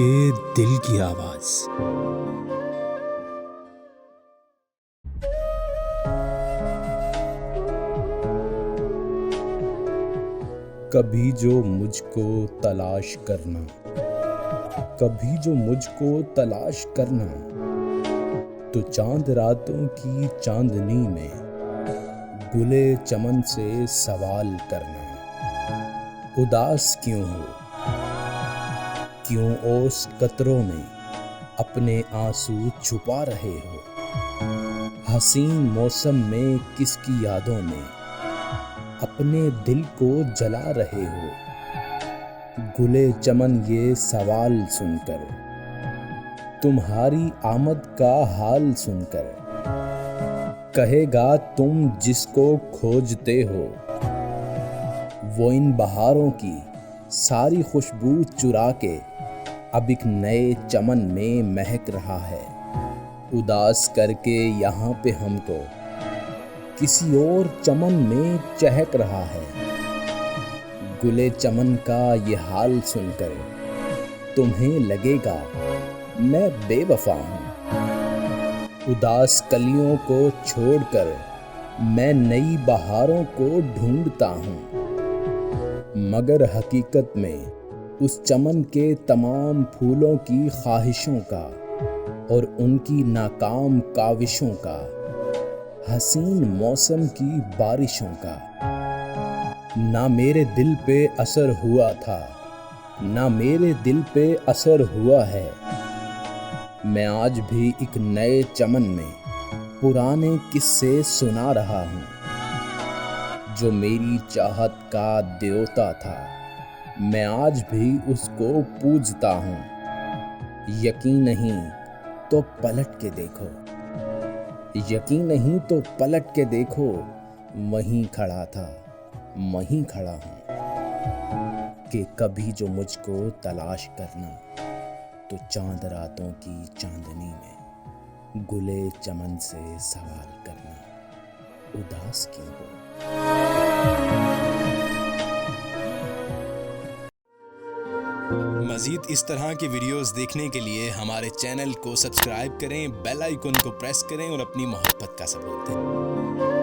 आपके दिल की आवाज। कभी जो मुझको तलाश करना, कभी जो मुझको तलाश करना, तो चांद रातों की चांदनी में गुले चमन से सवाल करना। उदास क्यों हो, क्यों ओस कतरों में अपने आंसू छुपा रहे हो? हसीन मौसम में किसकी यादों में अपने दिल को जला रहे हो? गुले चमन ये सवाल सुनकर, तुम्हारी आमद का हाल सुनकर, कहेगा तुम जिसको खोजते हो वो इन बहारों की सारी खुशबू चुरा के अब एक नए चमन में महक रहा है। उदास करके यहाँ पे हमको किसी और चमन में चहक रहा है। गुले चमन का ये हाल सुनकर तुम्हें लगेगा मैं बेवफा हूँ। उदास कलियों को छोड़कर मैं नई बहारों को ढूंढता हूँ, मगर हकीकत में उस चमन के तमाम फूलों की ख्वाहिशों का और उनकी नाकाम काविशों का, हसीन मौसम की बारिशों का ना मेरे दिल पे असर हुआ था, ना मेरे दिल पे असर हुआ है। मैं आज भी एक नए चमन में पुराने किस्से सुना रहा हूँ। जो मेरी चाहत का देवता था, मैं आज भी उसको पूजता हूँ। यकीन नहीं तो पलट के देखो, यकीन नहीं तो पलट के देखो, वहीं खड़ा था, वहीं खड़ा हूँ। कि कभी जो मुझको तलाश करना, तो चांद रातों की चांदनी में गुले चमन से सवाल करना। उदास क्यों हो। मज़ीद इस तरह की वीडियोस देखने के लिए हमारे चैनल को सब्सक्राइब करें, बेल आइकन को प्रेस करें और अपनी मोहब्बत का सबूत दें।